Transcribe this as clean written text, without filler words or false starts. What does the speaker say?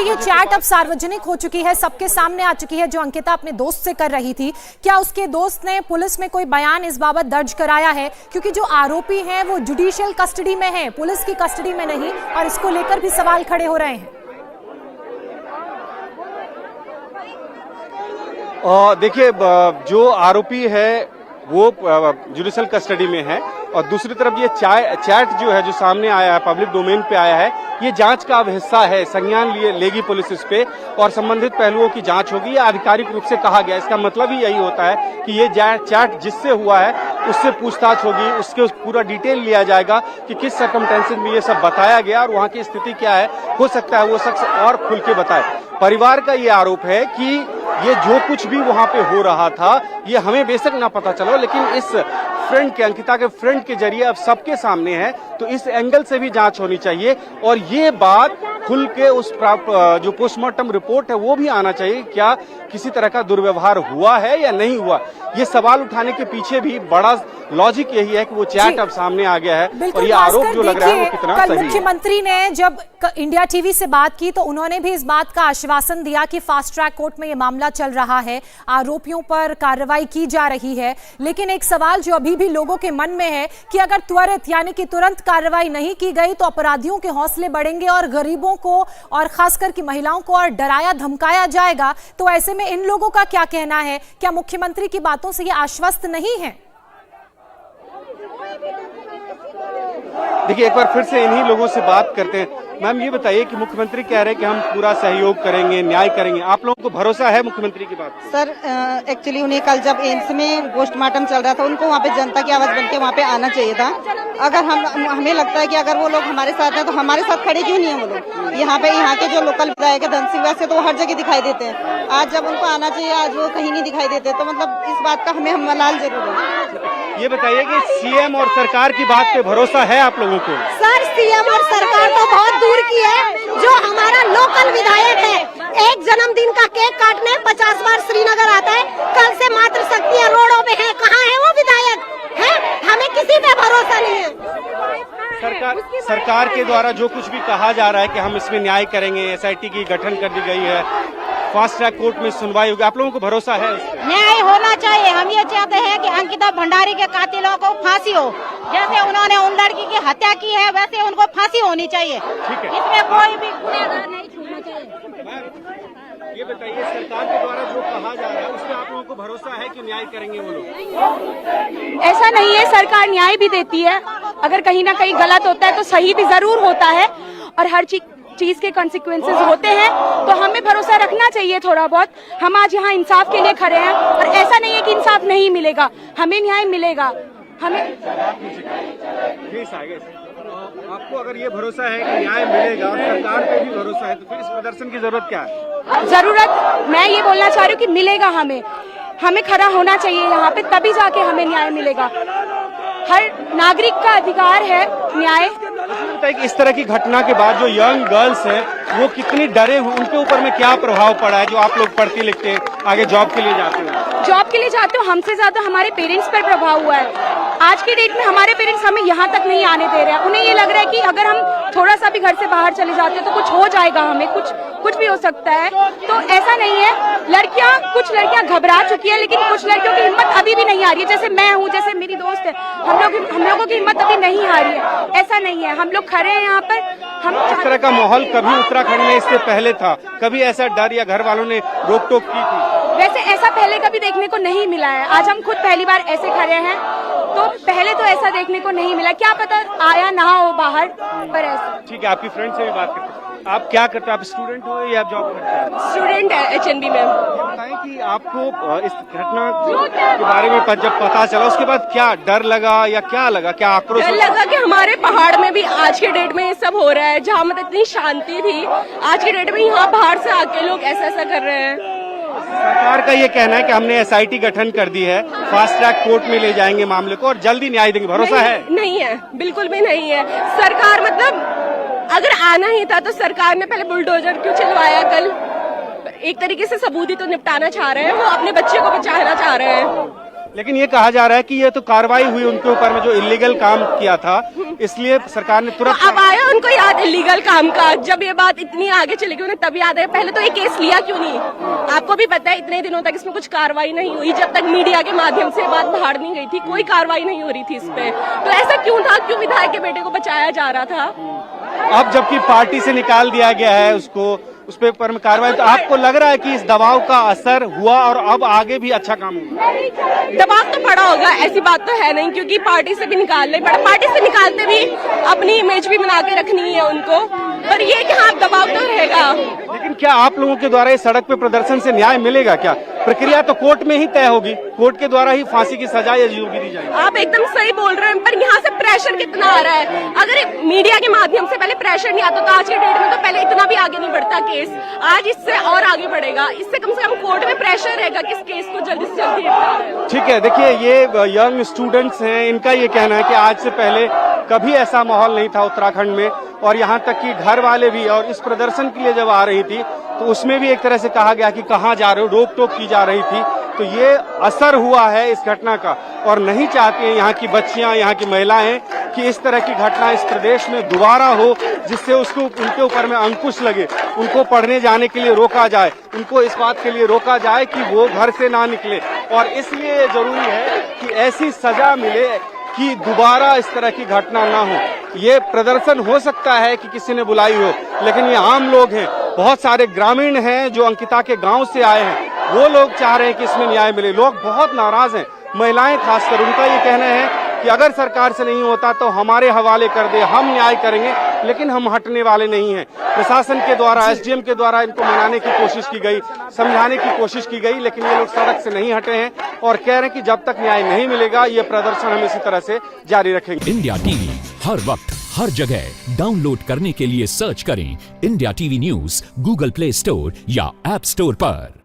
मुख्यमंत्री, ये चैट अब सार्वजनिक हो चुकी है, सबके सामने आ चुकी है, जो अंकिता अपने दोस्त से कर रही थी। क्या उसके दोस्त ने पुलिस में कोई बयान इस बाबत दर्ज कराया है? क्योंकि जो आरोपी हैं वो जुडिशियल कस्टडी में है, पुलिस की कस्टडी में नहीं, और इसको लेकर भी सवाल खड़े हो रहे हैं। देखिए, जो आरोपी है वो जुडिशियल कस्टडी में है, और दूसरी तरफ ये चैट जो है, जो सामने आया है, पब्लिक डोमेन पे आया है, ये जांच का अब हिस्सा है। संज्ञान लेगी पुलिस इस पे और संबंधित पहलुओं की जांच होगी। ये आधिकारिक रूप से कहा गया। इसका मतलब ही यही होता है कि ये चैट जिससे हुआ है उससे पूछताछ होगी, उसके पूरा डिटेल लिया जाएगा कि किस सर्कमस्टेंसेस में ये सब बताया गया और वहाँ की स्थिति क्या है। हो सकता है वो शख्स और खुल के बताए। परिवार का ये आरोप है कि ये जो कुछ भी वहां पे हो रहा था, ये हमें बेशक ना पता चलो, लेकिन इस फ्रेंड के, अंकिता के फ्रेंड के जरिए अब सबके सामने है, तो इस एंगल से भी जांच होनी चाहिए। और ये बात खुल के उस जो पोस्टमार्टम रिपोर्ट है वो भी आना चाहिए, क्या किसी तरह का दुर्व्यवहार हुआ है या नहीं हुआ। ये सवाल उठाने के पीछे भी बड़ा लॉजिक यही है कि वो चैट अब सामने आ गया है और ये आरोप जो लग रहा है वो कितना सही है। मुख्यमंत्री ने जब इंडिया टीवी से बात की तो उन्होंने भी इस बात का आश्वासन दिया कि फास्ट ट्रैक कोर्ट में ये मामला चल रहा है, आरोपियों पर कार्रवाई की जा रही है। लेकिन एक सवाल जो अभी भी लोगों के मन में है कि अगर त्वरित यानी कि तुरंत कार्रवाई नहीं की गई तो अपराधियों के हौसले बढ़ेंगे और गरीबों को और खासकर की महिलाओं को और डराया धमकाया जाएगा। तो ऐसे में इन लोगों का क्या कहना है? क्या मुख्यमंत्री की बातों से ये आश्वस्त नहीं है? देखिए, एक बार फिर से इन्हीं लोगों से बात करते हैं। मैम, ये बताइए कि मुख्यमंत्री कह रहे हैं कि हम पूरा सहयोग करेंगे, न्याय करेंगे, आप लोगों को भरोसा है मुख्यमंत्री की बात? सर, एक्चुअली उन्हें कल जब एम्स में पोस्टमार्टम चल रहा था, उनको वहाँ पे जनता की आवाज बनके वहाँ पे आना चाहिए था। अगर हमें लगता है कि अगर वो लोग हमारे साथ हैं तो हमारे साथ खड़े क्यों नहीं है वो लोग? यहाँ के जो लोकल विधायक है धन सिंह, वैसे तो वो हर जगह दिखाई देते हैं। आज जब उनको आना चाहिए, आज वो कहीं नहीं दिखाई देते, तो मतलब इस बात का हमें मलाल जरूर है। ये बताइए कि सीएम और सरकार की बात पे भरोसा है आप लोगों को? सर, सीएम और सरकार तो बहुत दूर की है। जो हमारा लोकल विधायक है, एक जन्मदिन का केक काटने 50 बार श्रीनगर आता है, कल से मात्र शक्तियाँ रोडों पे है। कहाँ है वो विधायक? है, हमें किसी पे भरोसा नहीं है। सरकार के द्वारा जो कुछ भी कहा जा रहा है कि हम इसमें न्याय करेंगे, एसआईटी की गठन कर दी गई है, फास्ट ट्रैक कोर्ट में सुनवाई होगी, आप लोगों को भरोसा है? न्याय होना चाहिए। हम ये चाहते हैं कि अंकिता भंडारी के कातिलों को फांसी हो। जैसे उन्होंने उन लड़की की हत्या की है, वैसे उनको फांसी होनी चाहिए। ठीक है, इसमें कोई भी गुनहगार नहीं छूटना चाहिए। ये बताइए, सरकार के द्वारा जो कहा जा रहा है उसमें आप लोगों को भरोसा है कि न्याय करेंगे वो लोग? ऐसा नहीं है, सरकार न्याय भी देती है। अगर कहीं ना कहीं गलत होता है तो सही भी जरूर होता है, और हर चीज के कॉन्सिक्वेंसेस होते हैं, तो हमें भरोसा रखना चाहिए थोड़ा बहुत। हम आज यहाँ इंसाफ के लिए खड़े हैं, और ऐसा नहीं है कि इंसाफ नहीं मिलेगा, हमें न्याय मिलेगा। हमें आपको अगर ये भरोसा है कि न्याय मिलेगा और सरकार पे भी भरोसा है, तो फिर इस प्रदर्शन की जरूरत क्या है? जरूरत, मैं ये बोलना चाह रही हूँ कि मिलेगा। हमें खड़ा होना चाहिए यहाँ पे, तभी जाके हमें न्याय मिलेगा। हर नागरिक का अधिकार है न्याय। इस तरह की घटना के बाद जो यंग गर्ल्स हैं वो कितनी डरे हुए, उनके ऊपर में क्या प्रभाव पड़ा है? जो आप लोग पढ़ते लिखते हैं, आगे जॉब के लिए जाते हो? जॉब के लिए जाते हो, हमसे ज्यादा हमारे पेरेंट्स पर प्रभाव हुआ है। आज की डेट में हमारे पेरेंट्स हमें यहाँ तक नहीं आने दे रहे हैं। उन्हें ये लग रहा है कि अगर हम थोड़ा सा भी घर से बाहर चले जाते हैं तो कुछ हो जाएगा, हमें कुछ भी हो सकता है। तो ऐसा नहीं है। कुछ लड़कियां घबरा चुकी है, लेकिन कुछ लड़कियों की हिम्मत अभी भी नहीं आ रही है। जैसे मैं हूँ, जैसे मेरी दोस्त है, हम लोगों की हिम्मत अभी नहीं आ रही है। ऐसा नहीं है, हम लोग खड़े हैं यहाँ पर। हम इस तरह का माहौल कभी उत्तराखंड में इससे पहले था? कभी ऐसा डर या घर वालों ने रोक टोक की थी? वैसे ऐसा पहले कभी देखने को नहीं मिला है। आज हम खुद पहली बार ऐसे खड़े हैं, तो पहले तो ऐसा देखने को नहीं मिला। क्या पता आया ना हो बाहर, पर ऐसा। ठीक है, आपकी फ्रेंड से भी बात करते हैं। आप क्या करते हैं? आप स्टूडेंट हो या आप जॉब करते हैं? स्टूडेंट है, HNB में। बताएं कि आपको इस घटना के बारे में जब पता चला उसके बाद क्या डर लगा या क्या लगा? क्या आक्रोश लगा कि हमारे पहाड़ में भी आज के डेट में ये सब हो रहा है, जहाँ मतलब इतनी शांति थी, आज के डेट में यहाँ बाहर से आके लोग ऐसा कर रहे हैं। सरकार का ये कहना है कि हमने एसआईटी गठन कर दी है, फास्ट ट्रैक कोर्ट में ले जाएंगे मामले को और जल्दी न्याय देंगे, भरोसा है? नहीं है, बिल्कुल भी नहीं है। सरकार मतलब अगर आना ही था तो सरकार ने पहले बुलडोजर क्यों चलवाया? कल एक तरीके से सबूत ही तो निपटाना चाह रहे हैं, वो अपने बच्चे को बचाना चाह रहे हैं। लेकिन ये कहा जा रहा है कि ये तो कार्रवाई हुई उनके ऊपर में जो इलीगल काम किया था, इसलिए सरकार ने तुरंत अब आया उनको याद इलीगल काम का। जब ये बात इतनी आगे चली गई उन्हें तब याद है। पहले तो ये केस लिया क्यों नहीं? आपको भी पता है इतने दिनों तक इसमें कुछ कार्रवाई नहीं हुई, जब तक मीडिया के माध्यम से बात बाहर नहीं गई थी, कोई कार्रवाई नहीं हो रही थी इस पे। तो ऐसा क्यों था? क्यों विधायक के बेटे को बचाया जा रहा था? अब जबकि पार्टी से निकाल दिया गया है उसको, उस पे ऊपर में कार्रवाई, तो आपको लग रहा है कि इस दबाव का असर हुआ और अब आगे भी अच्छा काम होगा? दबाव तो पड़ा होगा, ऐसी बात तो है नहीं, क्योंकि पार्टी से भी निकालना ही पड़ा। पार्टी से निकालते भी अपनी इमेज भी बना के रखनी है उनको, पर ये कि हाँ दबाव तो रहेगा। लेकिन क्या आप लोगों के द्वारा इस सड़क पे प्रदर्शन से न्याय मिलेगा? क्या प्रक्रिया तो कोर्ट में ही तय होगी, कोर्ट के द्वारा ही फांसी की सजा या जीवन की दी जाएगी? आप एकदम सही बोल रहे हैं, पर यहाँ से प्रेशर कितना आ रहा है? अगर मीडिया के माध्यम से पहले प्रेशर नहीं आता तो आज के डेट में तो पहले इतना भी आगे नहीं बढ़ता केस। आज इससे और आगे बढ़ेगा, इससे कम से कम कोर्ट में प्रेशर रहेगा कि इस केस को जल्दी से जल्दी। ठीक है, देखिए ये यंग स्टूडेंट्स हैं, इनका ये कहना है कि आज से पहले कभी ऐसा माहौल नहीं था उत्तराखंड में, और यहाँ तक कि घर वाले भी, और इस प्रदर्शन के लिए जब आ रही थी तो उसमें भी एक तरह से कहा गया कि कहाँ जा रहे हो, रोक टोक की जा रही थी। तो ये असर हुआ है इस घटना का, और नहीं चाहते हैं यहाँ की बच्चियां, यहाँ की महिलाएं कि इस तरह की घटना इस प्रदेश में दोबारा हो, जिससे उसको उनके ऊपर में अंकुश लगे, उनको पढ़ने जाने के लिए रोका जाए, उनको इस बात के लिए रोका जाए कि वो घर से ना निकले। और इसलिए जरूरी है कि ऐसी सजा मिले कि दोबारा इस तरह की घटना ना हो। ये प्रदर्शन हो सकता है कि किसी ने बुलाई हो, लेकिन ये आम लोग हैं, बहुत सारे ग्रामीण हैं जो अंकिता के गांव से आए हैं, वो लोग चाह रहे हैं कि इसमें न्याय मिले। लोग बहुत नाराज हैं, महिलाएं खासकर, उनका ये कहना है कि अगर सरकार से नहीं होता तो हमारे हवाले कर दे, हम न्याय करेंगे, लेकिन हम हटने वाले नहीं हैं। प्रशासन के द्वारा, एसडीएम के द्वारा इनको मनाने की कोशिश की गई, समझाने की कोशिश की गई, लेकिन ये लोग सड़क से नहीं हटे हैं और कह रहे हैं कि जब तक न्याय नहीं मिलेगा ये प्रदर्शन हम इसी तरह से जारी रखेंगे। इंडिया टीवी हर वक्त हर जगह डाउनलोड करने के लिए सर्च करें India TV news Google play store या ऐप स्टोर पर।